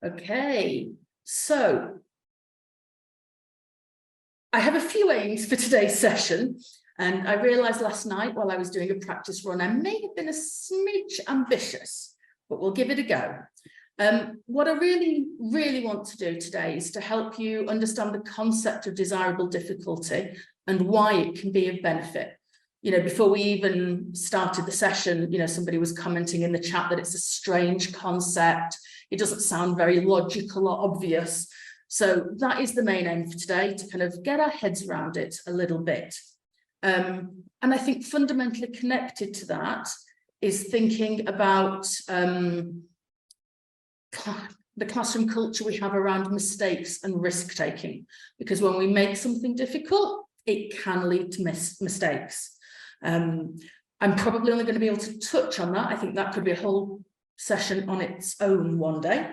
Okay, so I have a few aims for today's session, and I realized last night while I was doing a practice run, I may have been a smidge ambitious, but we'll give it a go. What I really want to do today is to help you understand the concept of desirable difficulty and why it can be of benefit. You know, before we even started the session, you know, somebody was commenting in the chat that it's a strange concept. It doesn't sound very logical or obvious. So that is the main aim for today, to kind of get our heads around it a little bit. And I think fundamentally connected to that is thinking about the classroom culture we have around mistakes and risk-taking, because when we make something difficult, it can lead to mistakes. I'm probably only going to be able to touch on that. I think that could be a whole session on its own one day.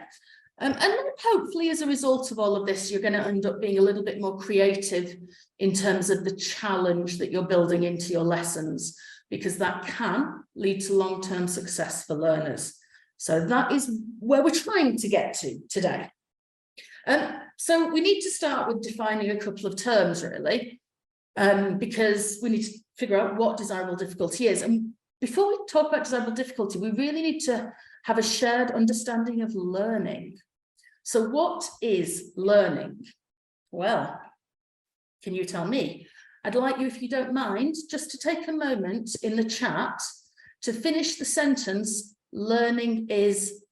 And then hopefully as a result of all of this, you're going to end up being a little bit more creative in terms of the challenge that you're building into your lessons, because that can lead to long-term success for learners. So that is where we're trying to get to today. So we need to start with defining a couple of terms, really, because we need to figure out what desirable difficulty is. And before we talk about desirable difficulty, we really need to have a shared understanding of learning. So what is learning? Well, can you tell me? I'd like you, if you don't mind, just to take a moment in the chat to finish the sentence, learning is ...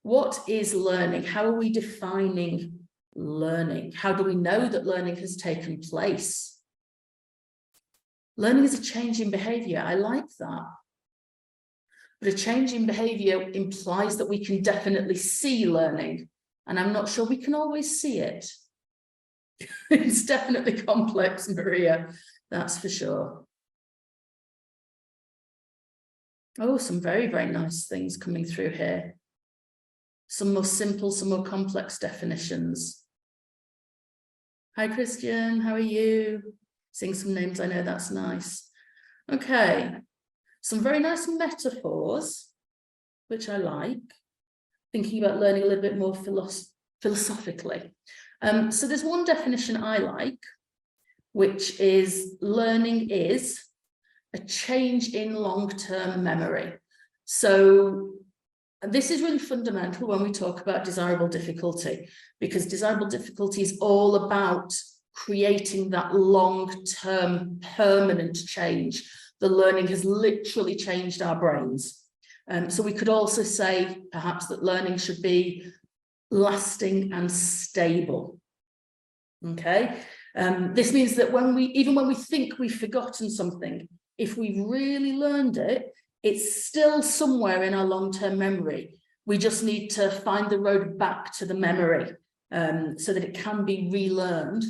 What is learning? How are we defining learning? How do we know that learning has taken place? Learning is a change in behavior. I like that. But a change in behavior implies that we can definitely see learning, and I'm not sure we can always see it. It's definitely complex, Maria, that's for sure. Oh, some very nice things coming through here. Some more simple, some more complex definitions. Hi, Christian, how are you? Seeing some names, I know, that's nice. Okay. Some very nice metaphors, which I like, thinking about learning a little bit more philosophically. So there's one definition I like, which is learning is a change in long-term memory. So this is really fundamental when we talk about desirable difficulty, because desirable difficulty is all about creating that long-term permanent change. The learning has literally changed our brains. So we could also say perhaps that learning should be lasting and stable. Okay, this means that even when we think we've forgotten something, if we've really learned it, it's still somewhere in our long-term memory. We just need to find the road back to the memory so that it can be relearned,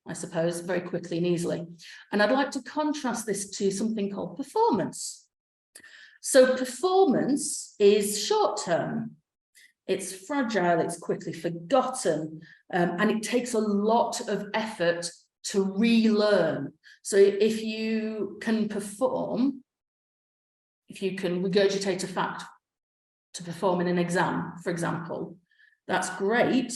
I suppose, very quickly and easily. And I'd like to contrast this to something called performance. So performance is short-term, it's fragile, it's quickly forgotten, and it takes a lot of effort to relearn. So if you can perform, if you can regurgitate a fact to perform in an exam, for example, that's great.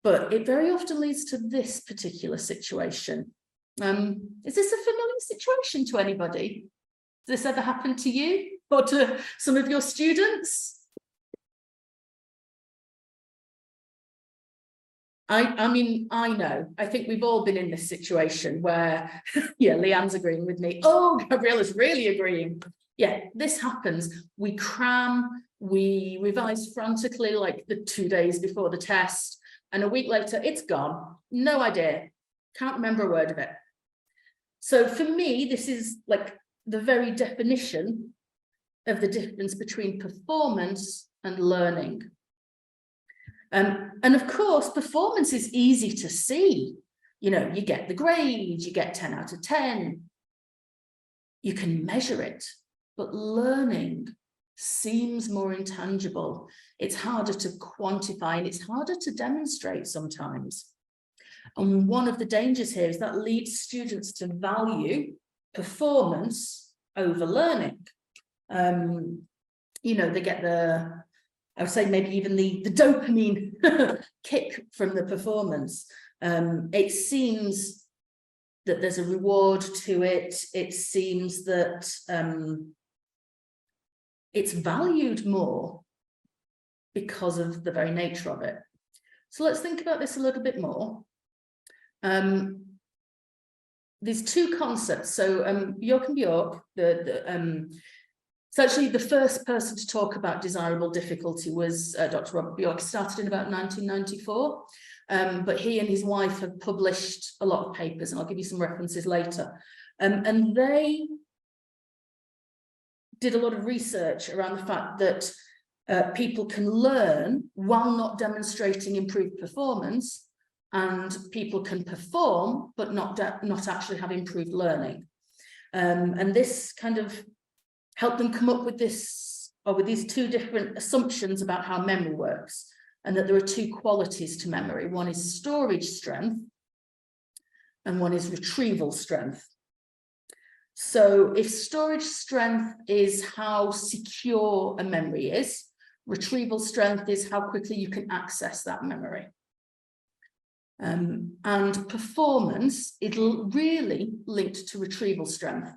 But it very often leads to this particular situation. Is this a familiar situation to anybody? Has this ever happened to you or to some of your students? I mean, I know. I think we've all been in this situation where, yeah, Leanne's agreeing with me. Oh, Gabriella's really agreeing. Yeah, this happens. We cram, we revise frantically like the 2 days before the test. And a week later, it's gone. No idea. Can't remember a word of it. So for me, this is like the very definition of the difference between performance and learning. And of course, performance is easy to see. You know, you get the grade, you get 10 out of 10. You can measure it, but learning seems more intangible. It's harder to quantify and it's harder to demonstrate sometimes. And one of the dangers here is that leads students to value performance over learning. You know, they get the I would say maybe even the dopamine kick from the performance. It seems that there's a reward to it. It seems that it's valued more because of the very nature of it. So let's think about this a little bit more. There's two concepts. So Bjork and Bjork, it's actually the first person to talk about desirable difficulty was Dr. Robert Bjork. He started in about 1994, but he and his wife have published a lot of papers, and I'll give you some references later. And they did a lot of research around the fact that people can learn while not demonstrating improved performance, and people can perform but not actually have improved learning. And this kind of helped them come up with this, or with these two different assumptions about how memory works, and that there are two qualities to memory. One is storage strength, and one is retrieval strength. So if storage strength is how secure a memory is, retrieval strength is how quickly you can access that memory. And performance is really linked to retrieval strength.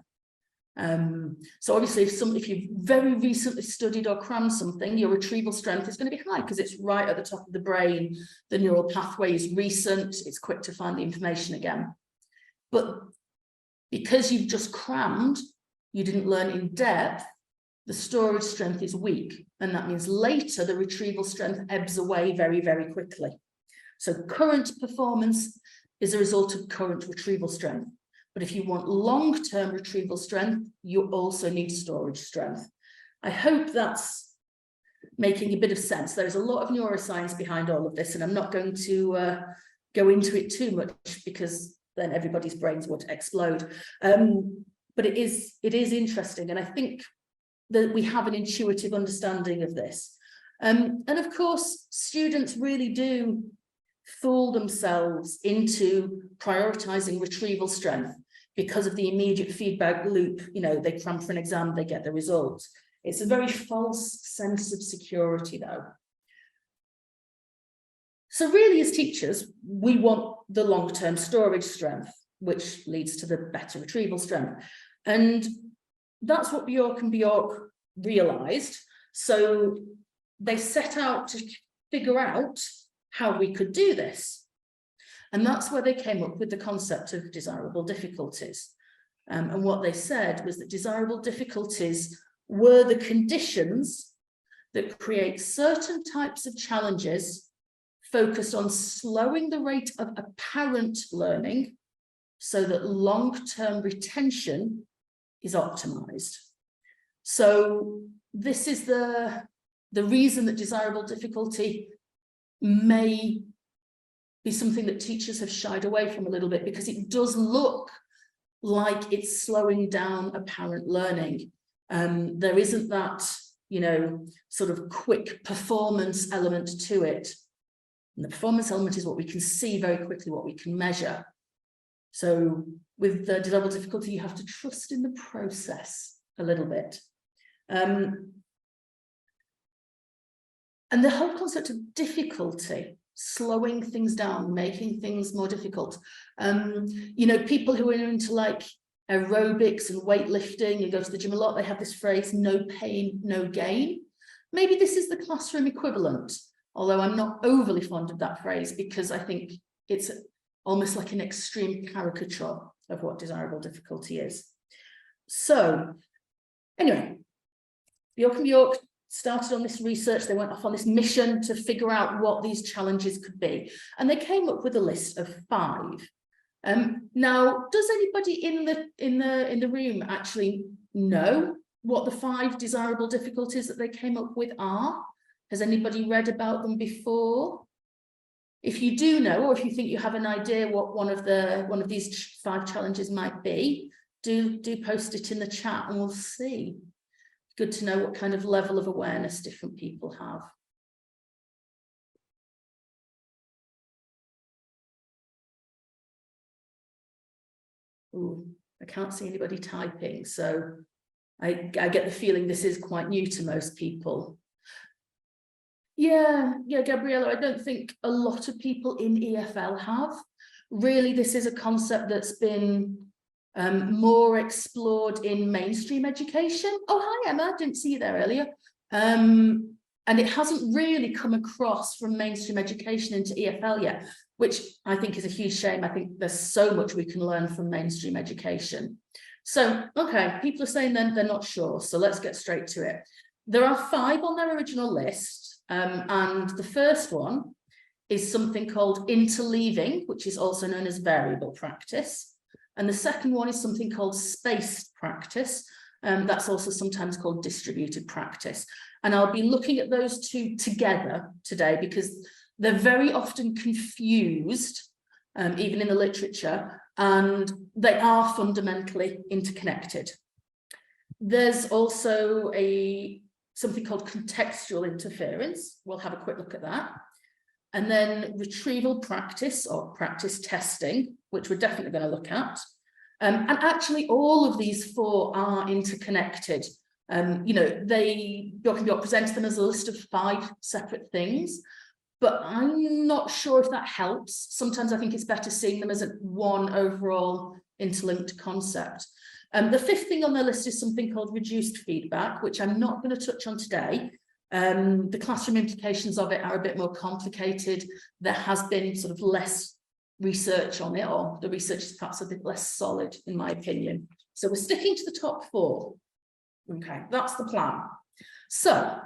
So obviously if you've very recently studied or crammed something, your retrieval strength is going to be high because it's right at the top of the brain. The neural pathway is recent, it's quick to find the information again. But because you've just crammed, you didn't learn in depth, the storage strength is weak, and that means later the retrieval strength ebbs away very, very quickly. So current performance is a result of current retrieval strength. But if you want long-term retrieval strength, you also need storage strength. I hope that's making a bit of sense. There's a lot of neuroscience behind all of this, and I'm not going to go into it too much because then everybody's brains would explode. But it is interesting, and I think that we have an intuitive understanding of this. And of course, students really do fool themselves into prioritizing retrieval strength because of the immediate feedback loop. You know, they cram for an exam, they get the results. It's a very false sense of security, though. So really, as teachers, we want the long-term storage strength, which leads to the better retrieval strength. And that's what Bjork and Bjork realized. So they set out to figure out how we could do this. And that's where they came up with the concept of desirable difficulties. And what they said was that desirable difficulties were the conditions that create certain types of challenges focused on slowing the rate of apparent learning so that long-term retention is optimized. So this is the reason that desirable difficulty may be something that teachers have shied away from a little bit, because it does look like it's slowing down apparent learning. There isn't that, you know, sort of quick performance element to it. And the performance element is what we can see very quickly, what we can measure. So with the desirable difficulty, you have to trust in the process a little bit. And the whole concept of difficulty, slowing things down, making things more difficult. You know, people who are into like aerobics and weightlifting, you go to the gym a lot, they have this phrase, no pain, no gain. Maybe this is the classroom equivalent, although I'm not overly fond of that phrase because I think it's almost like an extreme caricature of what desirable difficulty is. So anyway, Bjork and Bjork started on this research. They went off on this mission to figure out what these challenges could be. And they came up with a list of 5. Now, does anybody in the room actually know what the 5 desirable difficulties that they came up with are? Has anybody read about them before? If you do know, or if you think you have an idea what one of these 5 challenges might be, do post it in the chat and we'll see. Good to know what kind of level of awareness different people have. Ooh, I can't see anybody typing, so I get the feeling this is quite new to most people. Yeah, Gabriella, I don't think a lot of people in EFL have. Really, this is a concept that's been more explored in mainstream education. Oh, hi, Emma, I didn't see you there earlier. And it hasn't really come across from mainstream education into EFL yet, which I think is a huge shame. I think there's so much we can learn from mainstream education. So, okay, people are saying then they're not sure, so let's get straight to it. There are 5 on their original list, and the first one is something called interleaving, which is also known as variable practice. And the second one is something called spaced practice. That's also sometimes called distributed practice. And I'll be looking at those 2 together today because they're very often confused, even in the literature, and they are fundamentally interconnected. There's also something called contextual interference. We'll have a quick look at that. And then retrieval practice or practice testing, which we're definitely going to look at. And actually all of these 4 are interconnected. You know, Dr. Bjork presented them as a list of 5 separate things, but I'm not sure if that helps. Sometimes I think it's better seeing them as one overall interlinked concept. The 5th thing on the list is something called reduced feedback, which I'm not going to touch on today. The classroom implications of it are a bit more complicated. There has been sort of less research on it, or the research is perhaps a bit less solid, in my opinion. So we're sticking to the top 4. Okay, that's the plan. So,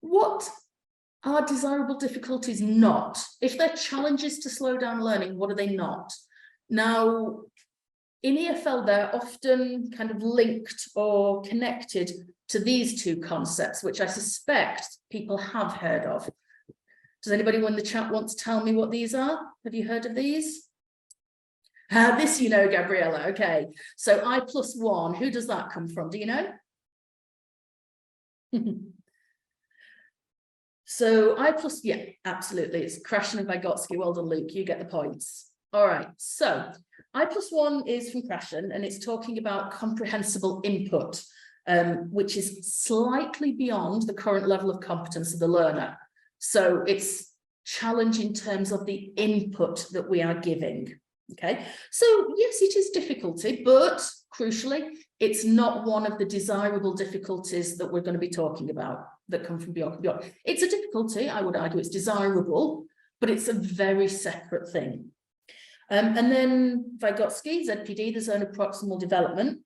what are desirable difficulties not? If they're challenges to slow down learning, what are they not? Now, in EFL, they're often kind of linked or connected to these 2 concepts, which I suspect people have heard of. Does anybody in the chat want to tell me what these are? Have you heard of these? This you know, Gabriella, okay. So I+1, who does that come from? Do you know? So yeah, absolutely. It's Krashen and Vygotsky. Well done, Luke. You get the points. All right. So I+1 is from Krashen, and it's talking about comprehensible input, which is slightly beyond the current level of competence of the learner. So it's challenge in terms of the input that we are giving. Okay, so yes, it is difficulty, but crucially, it's not one of the desirable difficulties that we're going to be talking about that come from Bjork and Bjork. It's a difficulty, I would argue it's desirable, but it's a very separate thing. And then Vygotsky, ZPD, the zone of proximal development.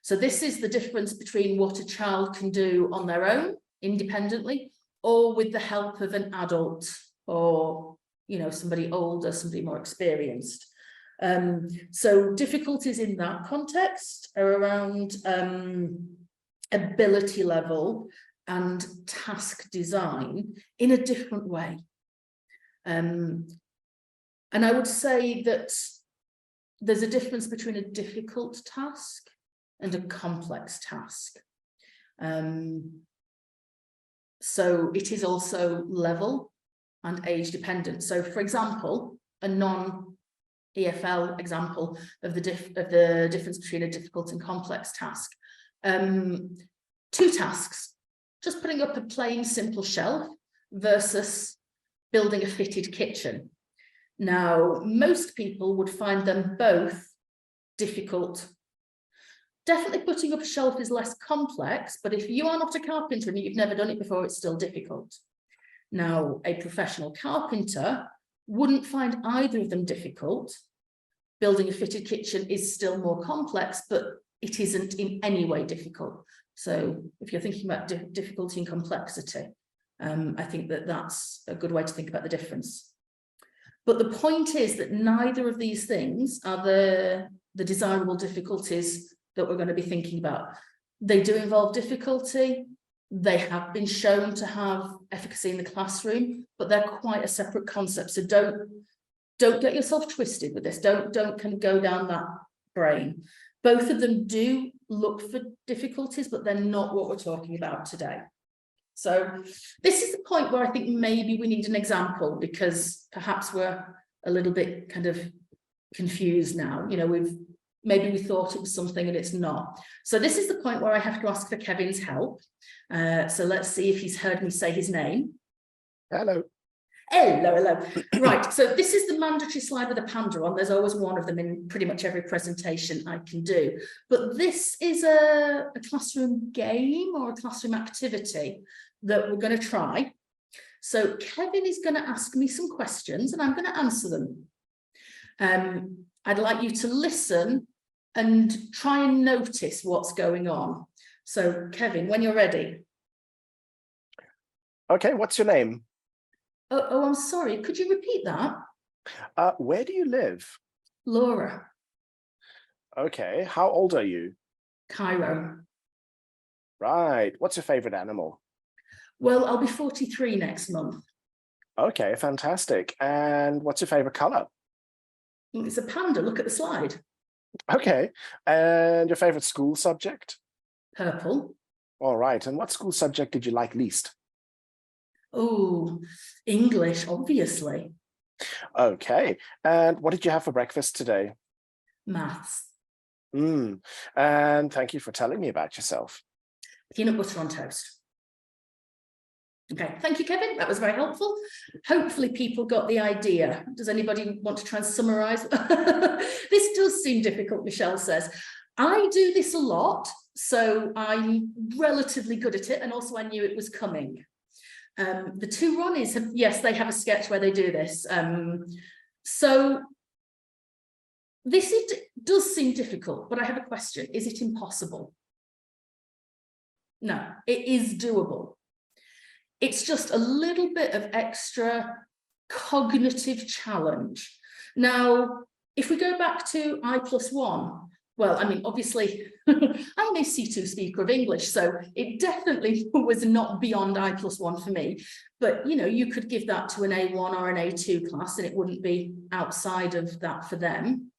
So this is the difference between what a child can do on their own, independently, or with the help of an adult or, you know, somebody older, somebody more experienced. So difficulties in that context are around ability level and task design in a different way. And I would say that there's a difference between a difficult task and a complex task. So it is also level and age dependent. So for example, a non-EFL example of the difference between a difficult and complex task. 2 tasks, just putting up a plain simple shelf versus building a fitted kitchen. Now, most people would find them both difficult. Definitely putting up a shelf is less complex, but if you are not a carpenter and you've never done it before, it's still difficult. Now, a professional carpenter wouldn't find either of them difficult. Building a fitted kitchen is still more complex, but it isn't in any way difficult. So if you're thinking about difficulty and complexity, I think that that's a good way to think about the difference. But the point is that neither of these things are the desirable difficulties that we're going to be thinking about. They do involve difficulty. They have been shown to have efficacy in the classroom, but they're quite a separate concept. So don't get yourself twisted with this. Don't kind of go down that brain. Both of them do look for difficulties, but they're not what we're talking about today. So this is the point where I think maybe we need an example, because perhaps we're a little bit kind of confused now. You know, maybe we thought it was something and it's not. So this is the point where I have to ask for Kevin's help. So let's see if he's heard me say his name. Hello. Hello, hello. Right, so this is the mandatory slide with a panda on. There's always one of them in pretty much every presentation I can do. But this is a classroom game or a classroom activity that we're going to try. So Kevin is going to ask me some questions and I'm going to answer them. I'd like you to listen and try and notice what's going on. So Kevin, when you're ready. Okay, what's your name? Oh, I'm sorry. Could you repeat that? Where do you live? Laura. Okay, how old are you? Cairo. Right, what's your favorite animal? Well, I'll be 43 next month. Okay, fantastic. And what's your favorite color? It's a panda. Look at the slide. Okay, and your favorite school subject? Purple. All right, and what school subject did you like least? Oh, English, obviously. Okay, and what did you have for breakfast today? Maths. And thank you for telling me about yourself. Peanut butter on toast. Okay, thank you, Kevin. That was very helpful. Hopefully people got the idea. Does anybody want to try and summarize? This does seem difficult, Michelle says. I do this a lot, so I'm relatively good at it, and also I knew it was coming. The two Ronnies have, yes, they have a sketch where they do this. So this does seem difficult, but I have a question. Is it impossible? No, it is doable. It's just a little bit of extra cognitive challenge. Now, if we go back to I+1, well, I mean, obviously, I'm a C2 speaker of English, so it definitely was not beyond I+1 for me. But, you know, you could give that to an A1 or an A2 class and it wouldn't be outside of that for them.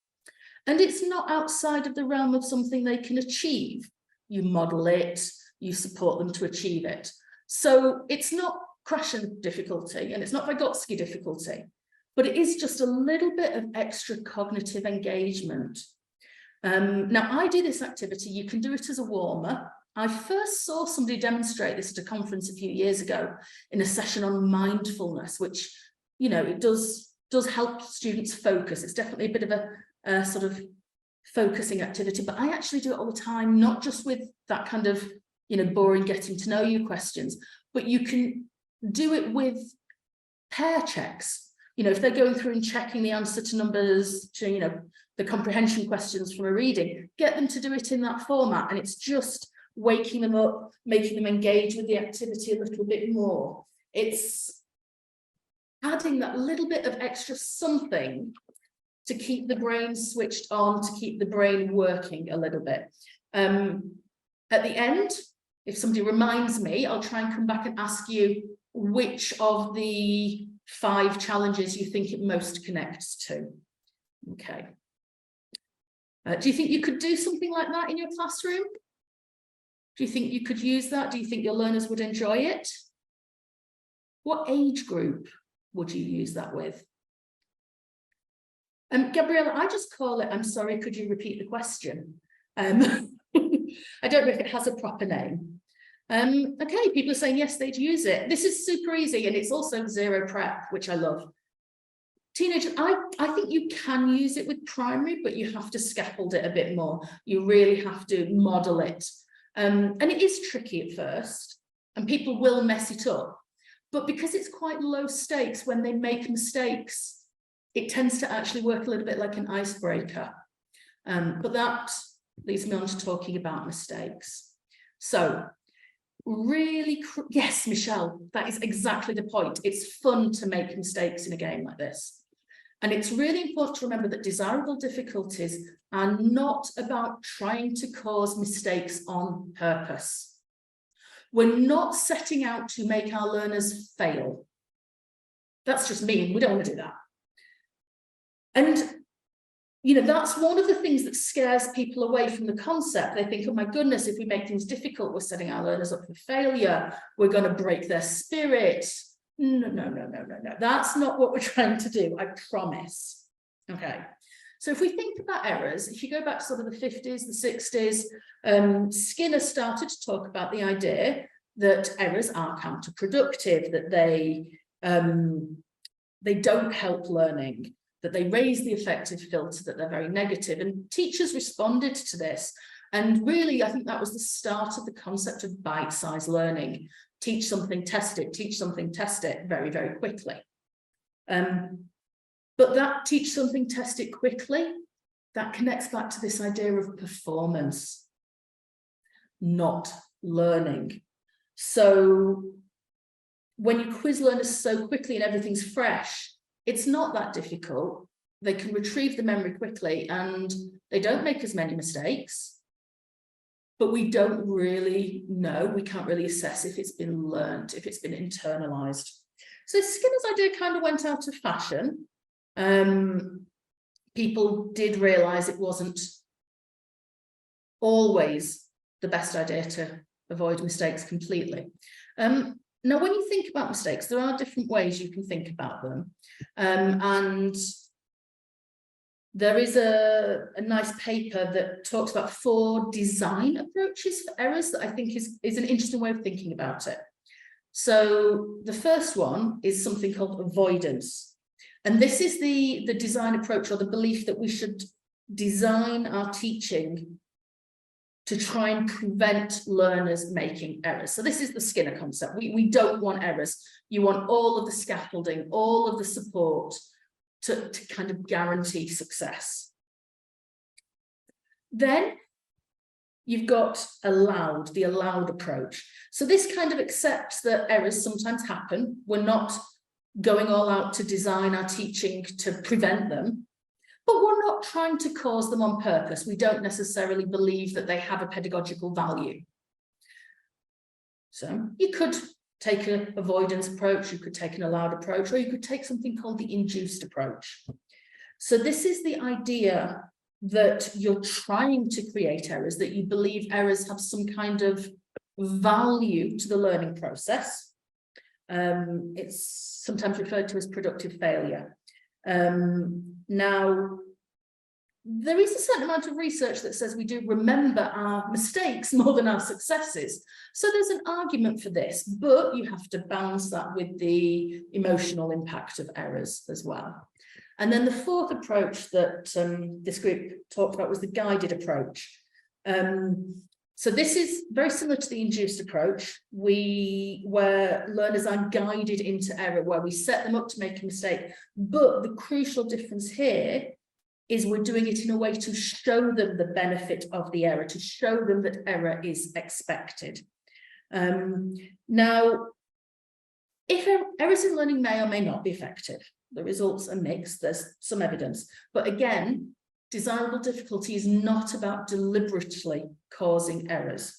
And it's not outside of the realm of something they can achieve. You model it, you support them to achieve it. So it's not Krashen difficulty and it's not Vygotsky difficulty, but it is just a little bit of extra cognitive engagement. Now, I do this activity, you can do it as a warmer. I first saw somebody demonstrate this at a conference a few years ago in a session on mindfulness, which, you know, it does help students focus. It's definitely a bit of a sort of focusing activity, but I actually do it all the time, not just with that kind of, you know, boring getting to know you questions, but you can do it with pair checks. You know, if they're going through and checking the answer to numbers, to, you know, the comprehension questions from a reading, get them to do it in that format. And it's just waking them up, making them engage with the activity a little bit more. It's adding that little bit of extra something to keep the brain switched on, to keep the brain working a little bit. At the end, if somebody reminds me, I'll try and come back and ask you which of the 5 challenges you think it most connects to. Okay. Do you think you could do something like that in your classroom? Do you think you could use that? Do you think your learners would enjoy it? What age group would you use that with? Gabriella, I just call it, I'm sorry, could you repeat the question? I don't know if it has a proper name. Okay, people are saying yes, they'd use it. This is super easy and it's also zero prep, which I love. Teenagers, I think you can use it with primary, but you have to scaffold it a bit more. You really have to model it. And it is tricky at first, and people will mess it up. But because it's quite low stakes, when they make mistakes, it tends to actually work a little bit like an icebreaker. But that leads me on to talking about mistakes. So really, yes, Michelle, that is exactly the point. It's fun to make mistakes in a game like this. And it's really important to remember that desirable difficulties are not about trying to cause mistakes on purpose. We're not setting out to make our learners fail. That's just mean. We don't want to do that. And, you know, that's one of the things that scares people away from the concept. They think, oh my goodness, if we make things difficult, we're setting our learners up for failure. We're going to break their spirit. No. That's not what we're trying to do, I promise. Okay. So if we think about errors, if you go back to sort of the 50s, the 60s, Skinner started to talk about the idea that errors are counterproductive, that they don't help learning, that they raise the affective filter, that they're very negative. And teachers responded to this. And really, I think that was the start of the concept of bite-sized learning. Teach something, test it very, very quickly. But that teach something, test it quickly, that connects back to this idea of performance, not learning. So when you quiz learners so quickly and everything's fresh, it's not that difficult. They can retrieve the memory quickly and they don't make as many mistakes. But we don't really know, we can't really assess if it's been learned, if it's been internalized. So Skinner's idea kind of went out of fashion. People did realize it wasn't always the best idea to avoid mistakes completely. Now, when you think about mistakes, there are different ways you can think about them. And there is a nice paper that talks about 4 design approaches for errors that I think is an interesting way of thinking about it. So the first one is something called avoidance. And this is the design approach, or the belief that we should design our teaching to try and prevent learners making errors. So this is the Skinner concept. We don't want errors. You want all of the scaffolding, all of the support to kind of guarantee success. Then you've got the allowed approach. So this kind of accepts that errors sometimes happen. We're not going all out to design our teaching to prevent them, but we're not trying to cause them on purpose. We don't necessarily believe that they have a pedagogical value. So you could take an avoidance approach, you could take an allowed approach, or you could take something called the induced approach. So this is the idea that you're trying to create errors, that you believe errors have some kind of value to the learning process. It's sometimes referred to as productive failure. Now, there is a certain amount of research that says we do remember our mistakes more than our successes. So there's an argument for this, but you have to balance that with the emotional impact of errors as well. And then the 4th approach that this group talked about was the guided approach. So this is very similar to the induced approach, where learners are guided into error, where we set them up to make a mistake. But the crucial difference here is we're doing it in a way to show them the benefit of the error, to show them that error is expected. Now, if errors in learning may or may not be effective, the results are mixed, there's some evidence. But again, desirable difficulty is not about deliberately causing errors.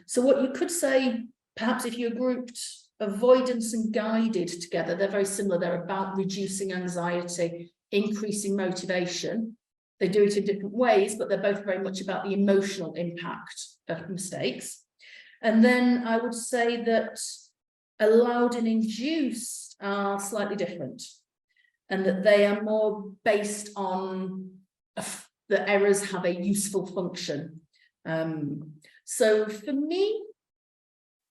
So what you could say, perhaps if you grouped avoidance and guided together, they're very similar. They're about reducing anxiety, increasing motivation. They do it in different ways, but they're both very much about the emotional impact of mistakes. And then I would say that allowed and induced are slightly different, and that they are more based on the errors have a useful function. So for me,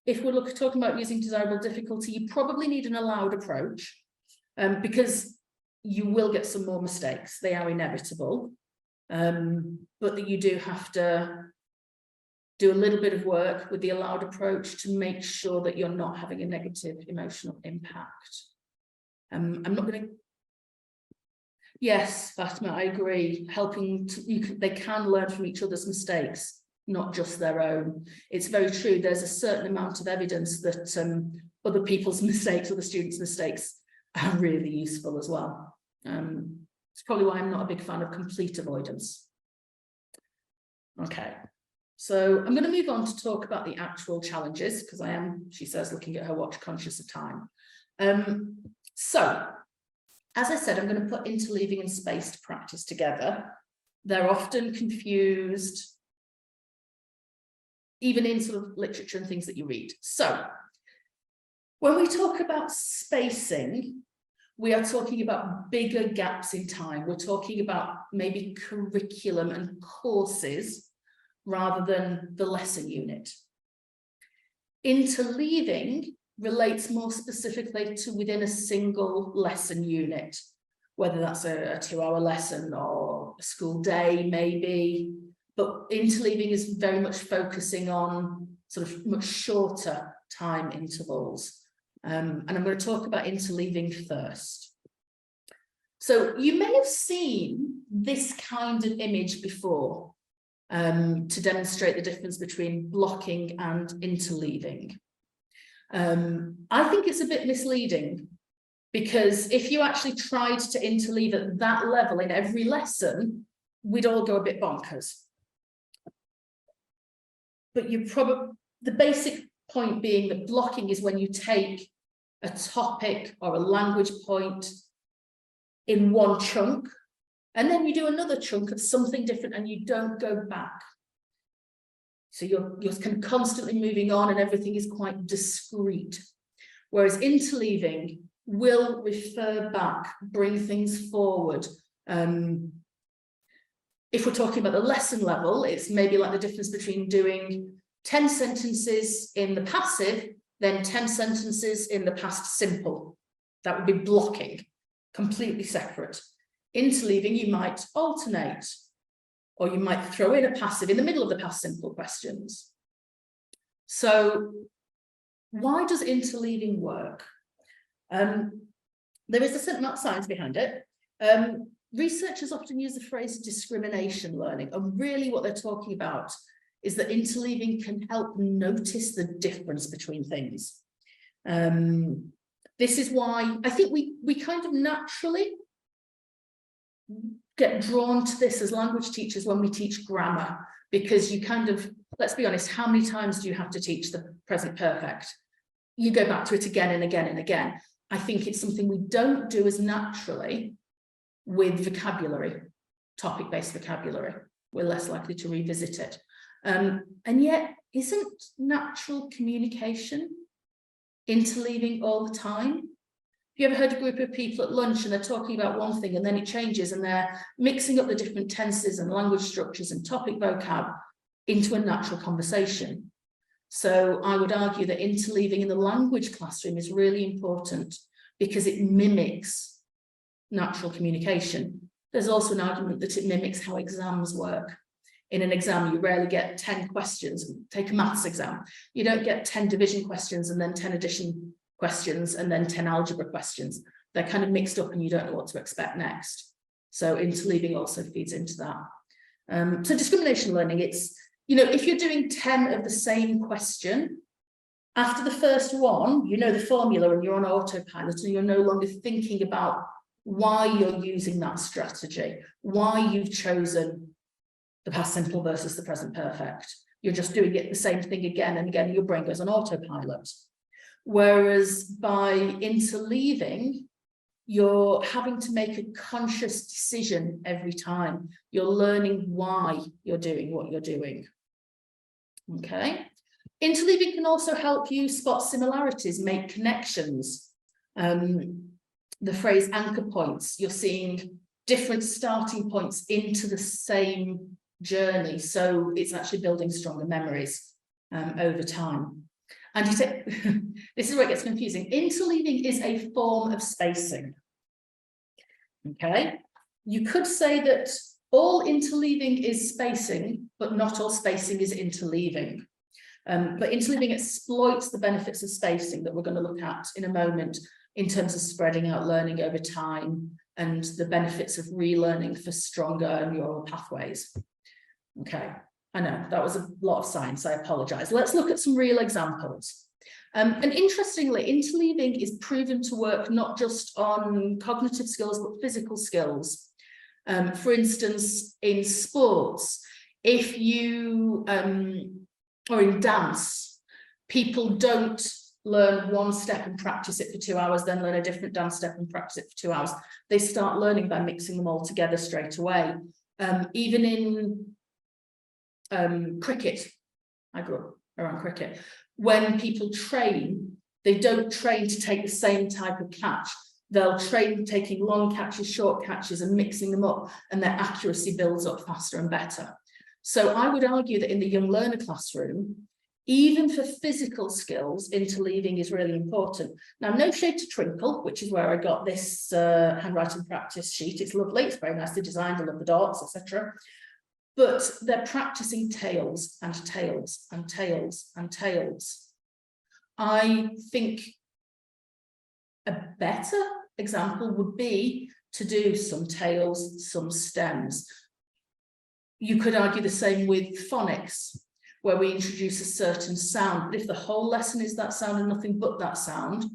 if we're talking about using desirable difficulty, you probably need an allowed approach, because you will get some more mistakes. They are inevitable, but that you do have to do a little bit of work with the allowed approach to make sure that you're not having a negative emotional impact. I'm not going to. Yes, Fatima, I agree. They can learn from each other's mistakes, not just their own. It's very true. There's a certain amount of evidence that other people's mistakes, other students' mistakes, are really useful as well. It's probably why I'm not a big fan of complete avoidance. Okay, so I'm going to move on to talk about the actual challenges, because I am, she says, looking at her watch, conscious of time. So, as I said, I'm going to put interleaving and spaced practice together. They're often confused, even in sort of literature and things that you read. So, when we talk about spacing, we are talking about bigger gaps in time. We're talking about maybe curriculum and courses rather than the lesson unit. Interleaving relates more specifically to within a single lesson unit, whether that's a 2-hour lesson or a school day maybe, but interleaving is very much focusing on sort of much shorter time intervals. And I'm going to talk about interleaving first. So you may have seen this kind of image before to demonstrate the difference between blocking and interleaving. I think it's a bit misleading, because if you actually tried to interleave at that level in every lesson, we'd all go a bit bonkers. But the basic point being that blocking is when you take a topic or a language point in one chunk, and then you do another chunk of something different and you don't go back. So you're kind of constantly moving on and everything is quite discrete. Whereas interleaving will refer back, bring things forward. If we're talking about the lesson level, it's maybe like the difference between doing 10 sentences in the passive, then 10 sentences in the past simple. That would be blocking, completely separate. Interleaving, you might alternate, or you might throw in a passive in the middle of the past simple questions. So why does interleaving work? There is a certain amount of science behind it. Researchers often use the phrase discrimination learning, and really what they're talking about is that interleaving can help notice the difference between things. This is why I think we kind of naturally get drawn to this as language teachers when we teach grammar, because you kind of, let's be honest, how many times do you have to teach the present perfect? You go back to it again and again and again. I think it's something we don't do as naturally with vocabulary, topic-based vocabulary. We're less likely to revisit it. And yet, isn't natural communication interleaving all the time? Have you ever heard a group of people at lunch and they're talking about one thing and then it changes and they're mixing up the different tenses and language structures and topic vocab into a natural conversation? So I would argue that interleaving in the language classroom is really important because it mimics natural communication. There's also an argument that it mimics how exams work. In an exam, you rarely get 10 questions. Take a maths exam. You don't get 10 division questions and then 10 addition questions and then 10 algebra questions. They're kind of mixed up and you don't know what to expect next. So interleaving also feeds into that. So discrimination learning, it's, you know, if you're doing 10 of the same question, after the first one, you know the formula and you're on autopilot and you're no longer thinking about why you're using that strategy, why you've chosen the past simple versus the present perfect. You're just doing it the same thing again and again, your brain goes on autopilot. Whereas by interleaving, you're having to make a conscious decision every time. You're learning why you're doing what you're doing. Okay. Interleaving can also help you spot similarities, make connections. The phrase anchor points, you're seeing different starting points into the same journey. So it's actually building stronger memories over time. And this is where it gets confusing. Interleaving is a form of spacing. Okay, you could say that all interleaving is spacing, but not all spacing is interleaving. But interleaving exploits the benefits of spacing that we're going to look at in a moment in terms of spreading out learning over time and the benefits of relearning for stronger neural pathways. Okay, I know that was a lot of science, I apologize. Let's look at some real examples. And interestingly, interleaving is proven to work not just on cognitive skills, but physical skills. For instance, in sports, if you, or in dance, people don't learn one step and practice it for 2 hours, then learn a different dance step and practice it for 2 hours. They start learning by mixing them all together straight away. Even in cricket, I grew up around cricket, when people train, they don't train to take the same type of catch. They'll train taking long catches, short catches, and mixing them up, and their accuracy builds up faster and better. So I would argue that in the young learner classroom, even for physical skills, interleaving is really important. Now, no shade to Twinkle, which is where I got this handwriting practice sheet. It's lovely, it's very nicely designed, I love the dots, etc. But they're practicing tails and tails and tails and tails. I think a better example would be to do some tails, some stems. You could argue the same with phonics, where we introduce a certain sound, but if the whole lesson is that sound and nothing but that sound,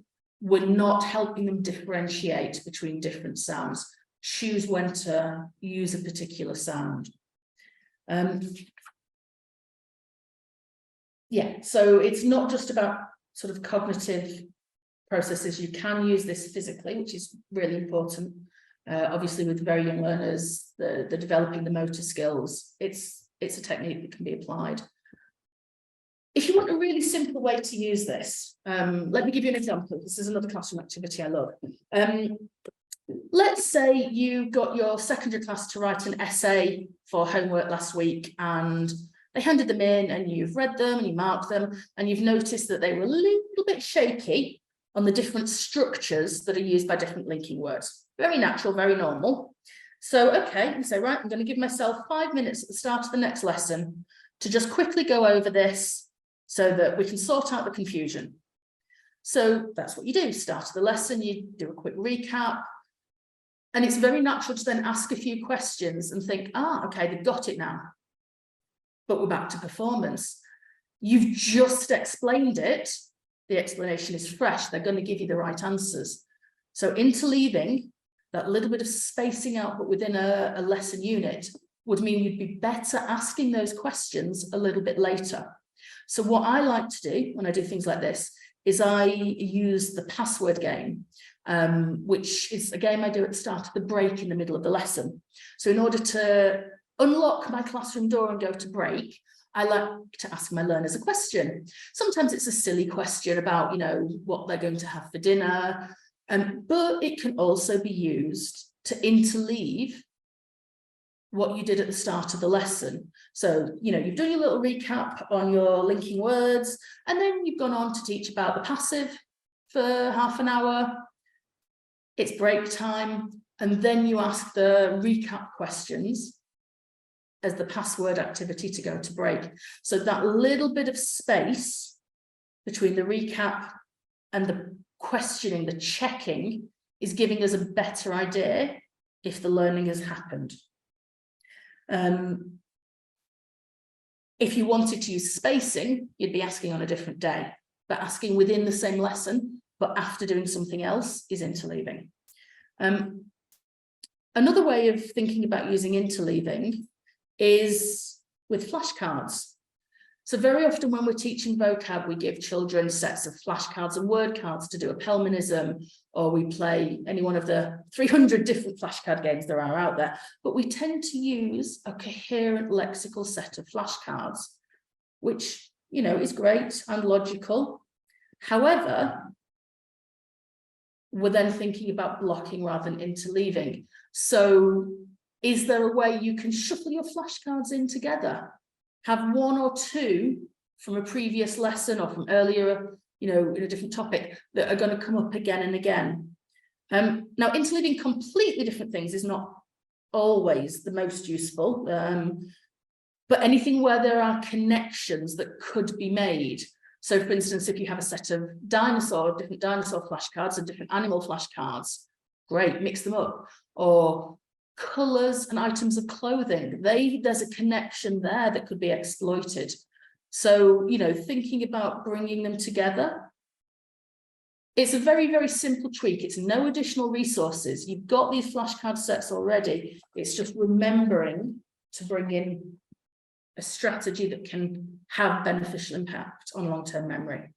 we're not helping them differentiate between different sounds. Choose when to use a particular sound. Yeah, so it's not just about sort of cognitive processes. You can use this physically, which is really important. Obviously, with very young learners, the developing the motor skills, it's a technique that can be applied. If you want a really simple way to use this, let me give you an example. This is another classroom activity I love. Let's say you got your secondary class to write an essay for homework last week, and they handed them in, and you've read them and you marked them, and you've noticed that they were a little bit shaky on the different structures that are used by different linking words. Very natural, very normal. So, okay, you say, right, I'm going to give myself 5 minutes at the start of the next lesson to just quickly go over this so that we can sort out the confusion. So that's what you do. Start of the lesson, you do a quick recap. And it's very natural to then ask a few questions and think, okay, they've got it now. But we're back to performance. You've just explained it. The explanation is fresh. They're going to give you the right answers. So interleaving, that little bit of spacing out, but within a lesson unit, would mean you'd be better asking those questions a little bit later. So what I like to do when I do things like this is I use the password game, which is a game I do at the start of the break in the middle of the lesson. So in order to unlock my classroom door and go to break, I like to ask my learners a question. Sometimes it's a silly question about, what they're going to have for dinner, but it can also be used to interleave what you did at the start of the lesson. So, you've done your little recap on your linking words, and then you've gone on to teach about the passive for half an hour. It's break time, and then you ask the recap questions as the password activity to go to break. So that little bit of space between the recap and the questioning, the checking, is giving us a better idea if the learning has happened. If you wanted to use spacing, you'd be asking on a different day, but asking within the same lesson, but after doing something else, is interleaving. Another way of thinking about using interleaving is with flashcards. So very often when we're teaching vocab, we give children sets of flashcards and word cards to do a Pelmanism, or we play any one of the 300 different flashcard games there are out there. But we tend to use a coherent lexical set of flashcards, which, is great and logical. However, we're then thinking about blocking rather than interleaving. So is there a way you can shuffle your flashcards in together? Have one or two from a previous lesson or from earlier, in a different topic that are going to come up again and again. Now, interleaving completely different things is not always the most useful, but anything where there are connections that could be made. So, for instance, if you have a set of different dinosaur flashcards and different animal flashcards, great, mix them up. Or colours and items of clothing, there's a connection there that could be exploited. So, thinking about bringing them together, it's a very, very simple tweak. It's no additional resources. You've got these flashcard sets already. It's just remembering to bring in a strategy that can have beneficial impact on long-term memory.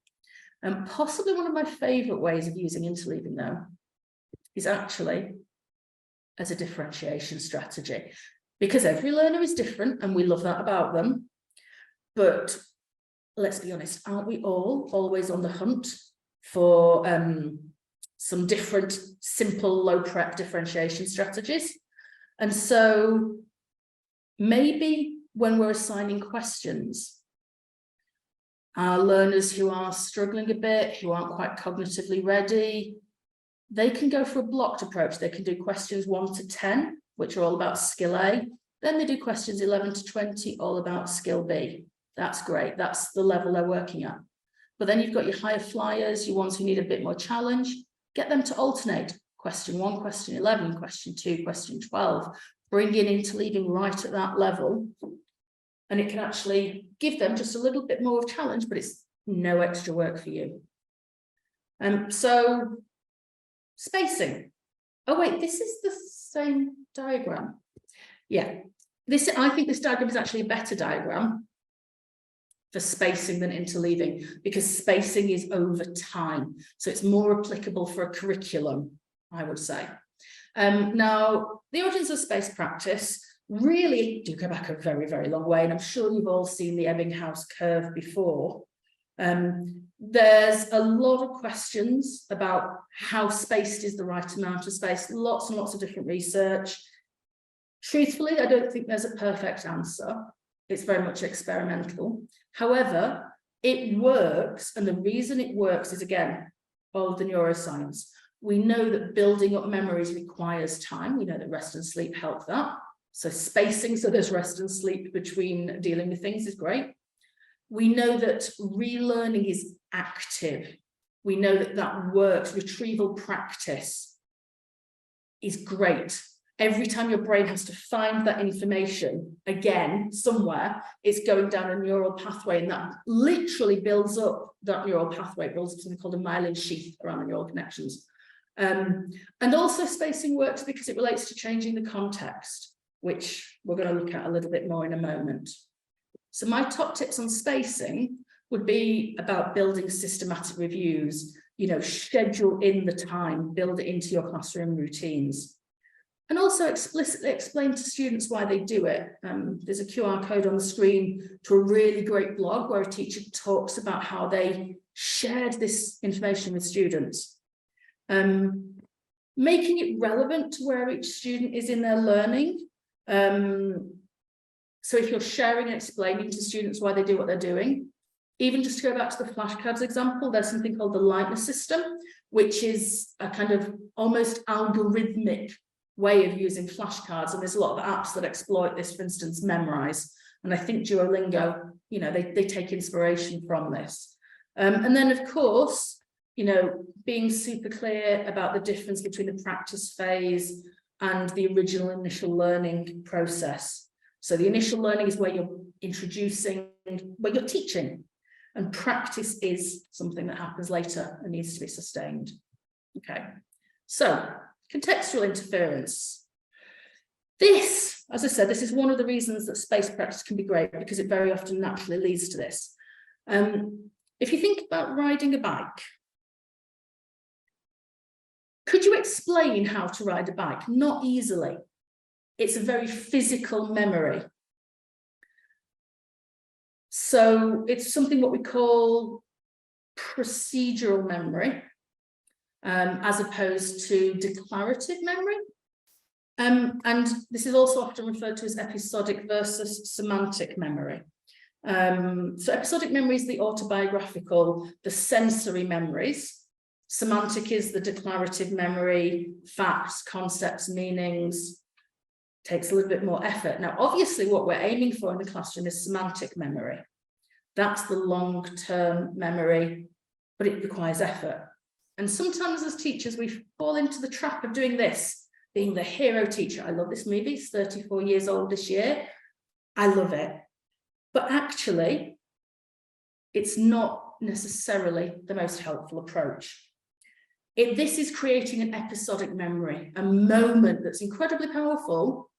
And possibly one of my favourite ways of using interleaving, though, is actually as a differentiation strategy, because every learner is different and we love that about them. But let's be honest, aren't we all always on the hunt for some different simple low prep differentiation strategies. And so maybe when we're assigning questions, our learners who are struggling a bit, who aren't quite cognitively ready, they can go for a blocked approach. They can do questions 1 to 10, which are all about skill A. Then they do questions 11 to 20, all about skill B. That's great. That's the level they're working at. But then you've got your higher flyers, your ones who need a bit more challenge. Get them to alternate. Question 1, question 11, question 2, question 12. Bring in interleaving right at that level. And it can actually give them just a little bit more of challenge, but it's no extra work for you. So spacing. Oh, wait, this is the same diagram. Yeah, I think this diagram is actually a better diagram for spacing than interleaving, because spacing is over time. So it's more applicable for a curriculum, I would say. Now, the origins of space practice really do go back a very, very long way. And I'm sure you've all seen the Ebbinghaus curve before. There's a lot of questions about how spaced is the right amount of space, lots and lots of different research. Truthfully, I don't think there's a perfect answer. It's very much experimental. However, it works. And the reason it works is, again, all of the neuroscience. We know that building up memories requires time. We know that rest and sleep help that. So spacing, so there's rest and sleep between dealing with things, is great. We know that relearning is active. We know that that works. Retrieval practice is great. Every time your brain has to find that information again somewhere, it's going down a neural pathway, and that literally builds up that neural pathway, builds up something called a myelin sheath around the neural connections. And also spacing works because it relates to changing the context, which we're going to look at a little bit more in a moment. So my top tips on spacing would be about building systematic reviews, schedule in the time, build it into your classroom routines. And also explicitly explain to students why they do it. There's a QR code on the screen to a really great blog where a teacher talks about how they shared this information with students. Making it relevant to where each student is in their learning. So if you're sharing and explaining to students why they do what they're doing, even just to go back to the flashcards example, there's something called the lightness system, which is a kind of almost algorithmic way of using flashcards. And there's a lot of apps that exploit this, for instance, Memrise. And I think Duolingo, they take inspiration from this. And then, of course, being super clear about the difference between the practice phase and the original initial learning process. So the initial learning is where you're introducing, where you're teaching, and practice is something that happens later and needs to be sustained. Okay, so contextual interference. This, as I said, this is one of the reasons that space practice can be great, because it very often naturally leads to this. If you think about riding a bike, could you explain how to ride a bike? Not easily. It's a very physical memory. So it's something what we call procedural memory, as opposed to declarative memory. And this is also often referred to as episodic versus semantic memory. So episodic memory is the autobiographical, the sensory memories. Semantic is the declarative memory, facts, concepts, meanings. Takes a little bit more effort. Now, obviously, what we're aiming for in the classroom is semantic memory. That's the long-term memory, but it requires effort. And sometimes as teachers, we fall into the trap of doing this, being the hero teacher. I love this movie, it's 34 years old this year. I love it. But actually, it's not necessarily the most helpful approach. This is creating an episodic memory, a moment that's incredibly powerful,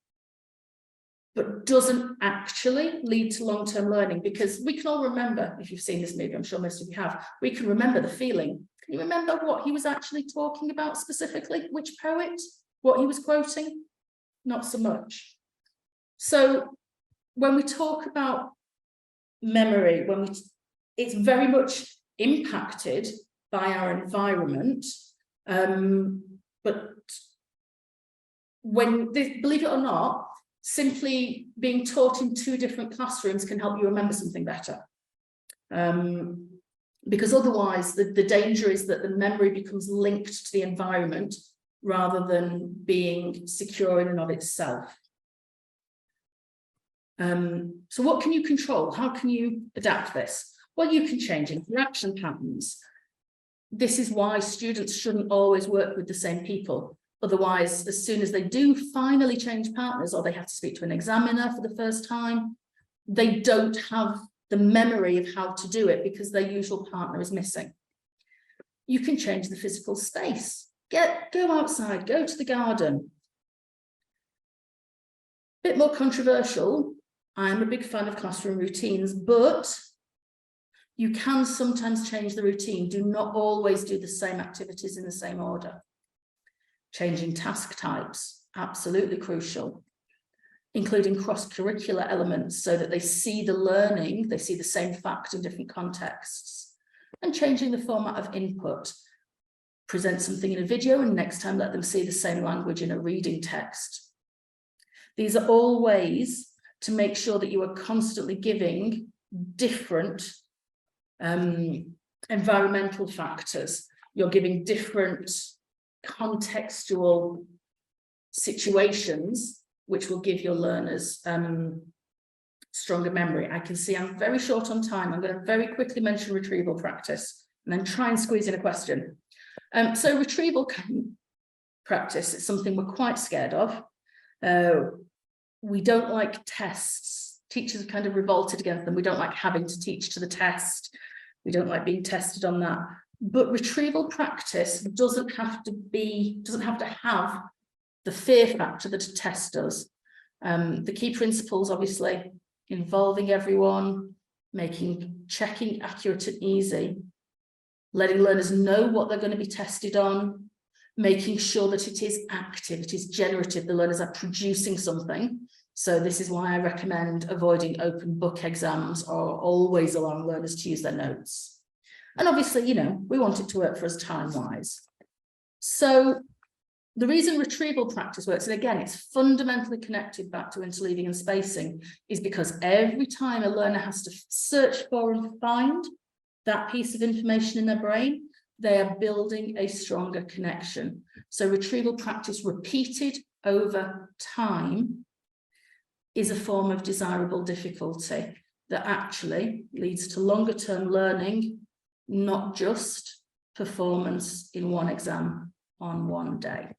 but doesn't actually lead to long-term learning, because we can all remember, if you've seen this movie, I'm sure most of you have, we can remember the feeling. Can you remember what he was actually talking about specifically? Which poet? What he was quoting? Not so much. So when we talk about memory, it's very much impacted by our environment. But believe it or not, simply being taught in 2 different classrooms can help you remember something better. Because otherwise the danger is that the memory becomes linked to the environment rather than being secure in and of itself. So what can you control? How can you adapt this? Well, you can change interaction patterns. This is why students shouldn't always work with the same people. Otherwise, as soon as they do finally change partners, or they have to speak to an examiner for the first time, they don't have the memory of how to do it because their usual partner is missing. You can change the physical space. Go outside, go to the garden. Bit more controversial. I'm a big fan of classroom routines, but you can sometimes change the routine. Do not always do the same activities in the same order. Changing task types, absolutely crucial. Including cross-curricular elements so that they see the learning, they see the same fact in different contexts. And changing the format of input. Present something in a video and next time let them see the same language in a reading text. These are all ways to make sure that you are constantly giving different environmental factors. You're giving different contextual situations which will give your learners stronger memory. I can see I'm very short on time. I'm going to very quickly mention retrieval practice and then try and squeeze in a question. So retrieval practice is something we're quite scared of. We don't like tests. Teachers are kind of revolted against them. We don't like having to teach to the test. We don't like being tested on that. But retrieval practice doesn't have to have the fear factor that a test does. The key principles, obviously, involving everyone, making checking accurate and easy, letting learners know what they're going to be tested on, making sure that it is active, it is generative, the learners are producing something. So this is why I recommend avoiding open book exams or always allowing learners to use their notes. And obviously, you know, we want it to work for us time-wise. So the reason retrieval practice works, and again, it's fundamentally connected back to interleaving and spacing, is because every time a learner has to search for and find that piece of information in their brain, they are building a stronger connection. So retrieval practice repeated over time is a form of desirable difficulty that actually leads to longer term learning, not just performance in one exam on one day.